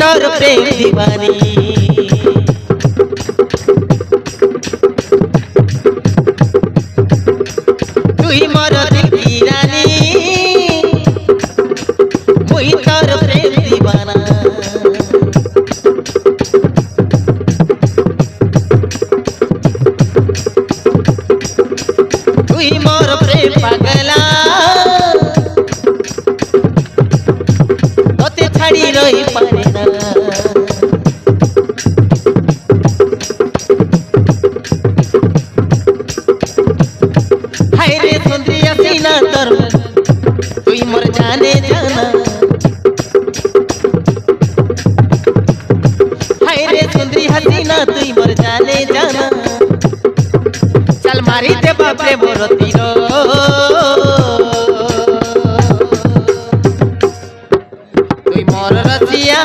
तोर प्रेम दीवानी तू ही मोर दिल की रानी मुई तोर प्रेम दीवाना तू ही मोर प्रेम पागला तोते छाड़ी रही पारे ना हाय रे सुंदरिया सीना तर तू ही मोर जाने जाना हाय रे सुंदरी हसीना तू ही मोर जाने जाना चल मारी दे बापरे मोर तीरो तू मोर रसिया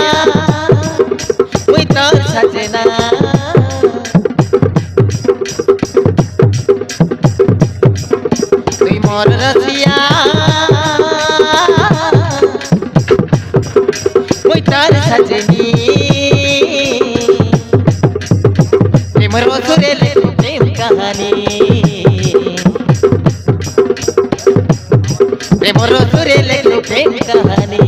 मुई तोर सजना तू मोर रसिया मुई तोर सजनी प्रेम रोसुरे ले प्रेम कहानी प्रेम रोसुरे ले प्रेम कहानी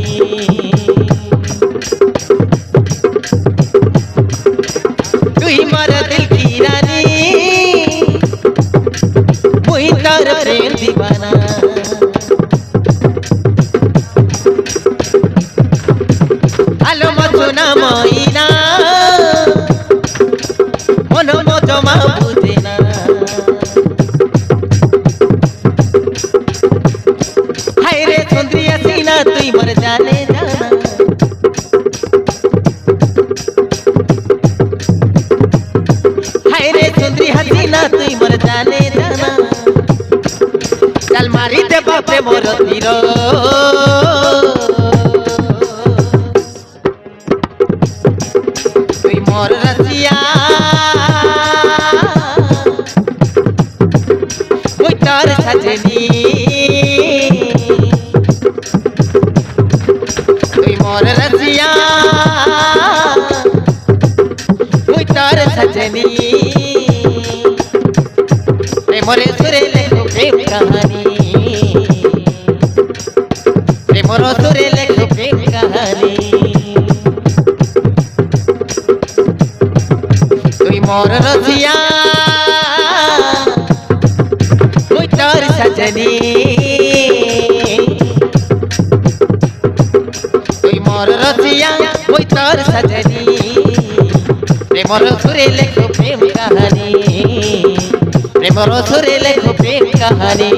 तू ही मोर दिल की रानी मुई तोर प्रेम दीवाना आलो मचुना मोइना मन मजमा बुझेना हाय रे सुंदरिया सीना तू ही मोर जाने जाना हाय रे सुंदरी हसीना तू ही मोर जाने जाना चल मारी दे बापरे मोर तीरो तू ही मोर रसिया मुई तोर सजनी तू ही मोर रसिया मुई तोर सजनी प्रेम रोसुरे ले प्रेम कहानी प्रेम रोसुरे ले प्रेम कहानी तू ही मोर रसिया मुई तोर सजनी तू ही मोर रसिया मुई तोर सजनी प्रेम रोसुरे ले प्रेम कहानी प्रेम रोसुरे ले प्रेम कहानी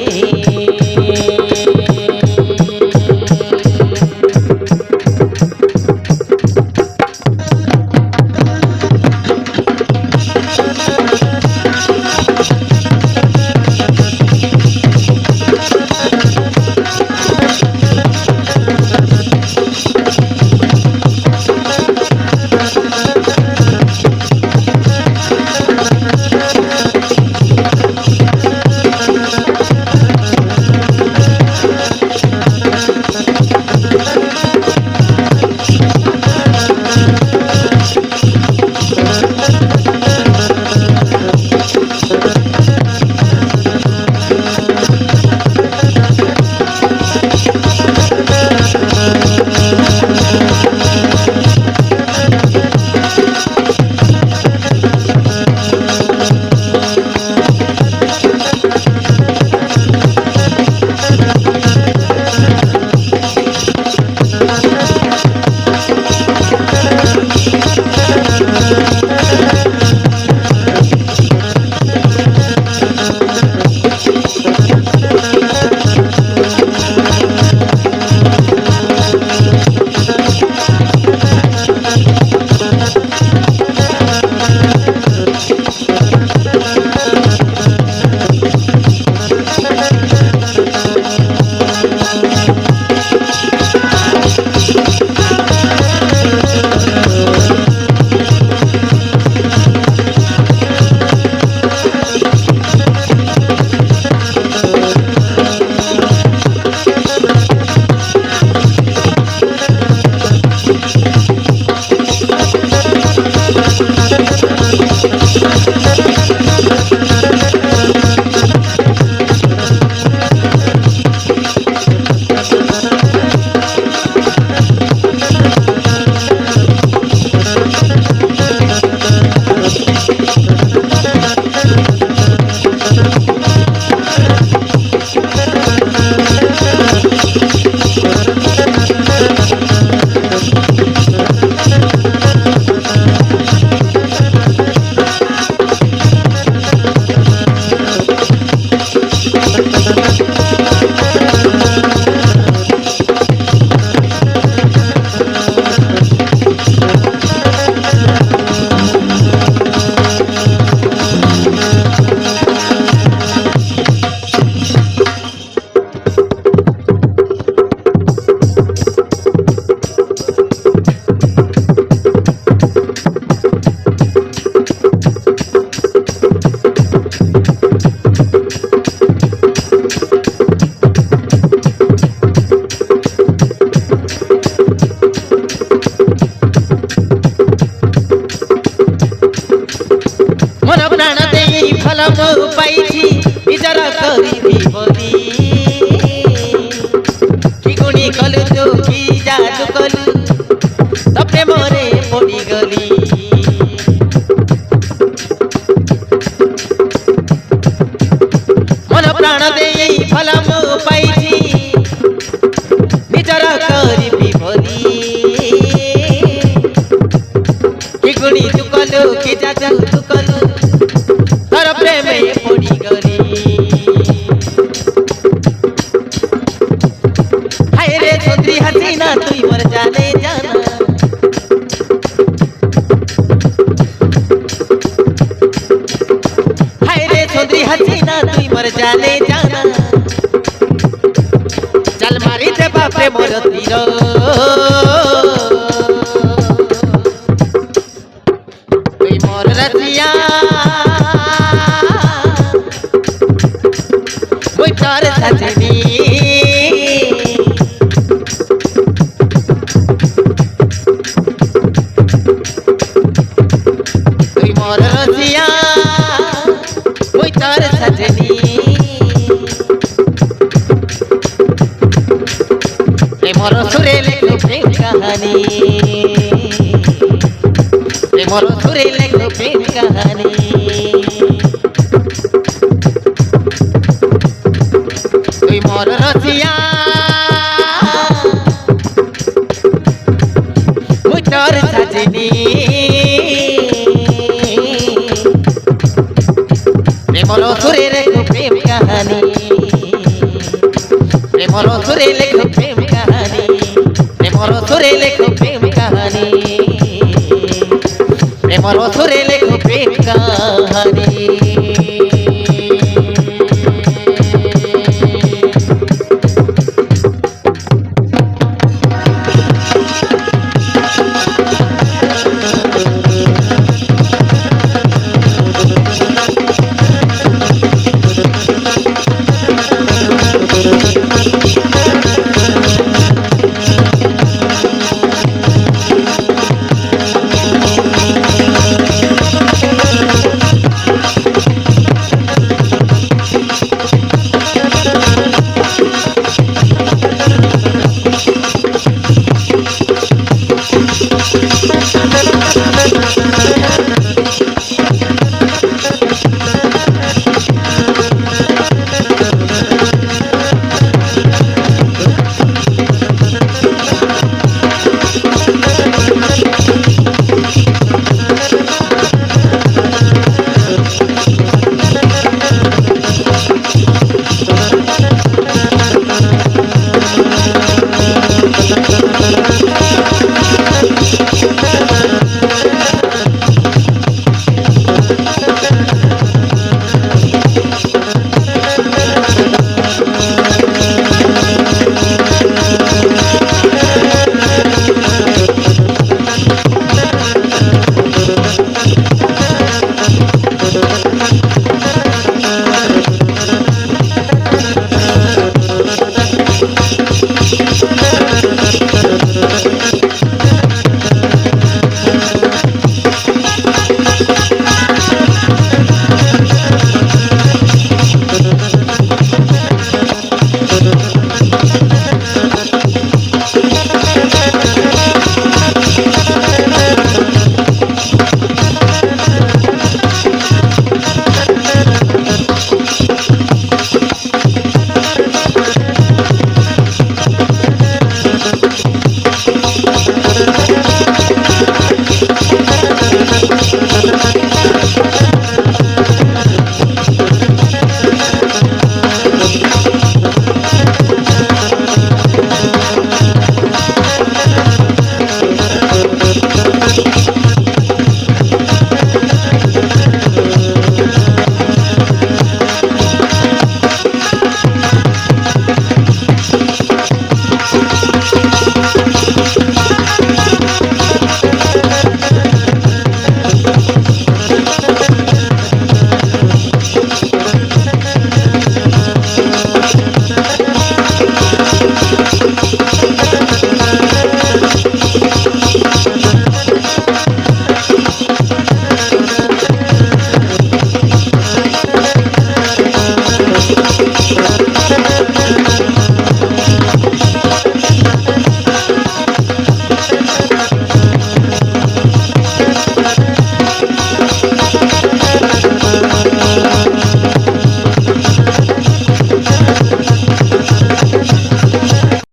কলু কি জাদু তু কলু তোর প্রেমে পড়ি গলি হায় রে চৌধুরী হাসিনা তুই মোর জানে জানা হায় রে চৌধুরী হাসিনা তুই মোর জানে জানা चल मारी दे बापरे मोर तीर तुई मोर रसिया मुई तोर सजनी तुई मोर रसिया मुई तोर सजनी प्रेमर सुरे लेखो प्रेम कहानी प्रेमर सुरे लेखो प्रेम कहानी तुई मोर रसिया मुई तोर सजनी प्रेमर सुरे लेखो प्रेम कहानी प्रेमर सुरे लेखो प्रेम कहानी प्रेमर सुरे लेखो प्रेम कहानी प्रेमर सुरे लेखो प्रेम कहानी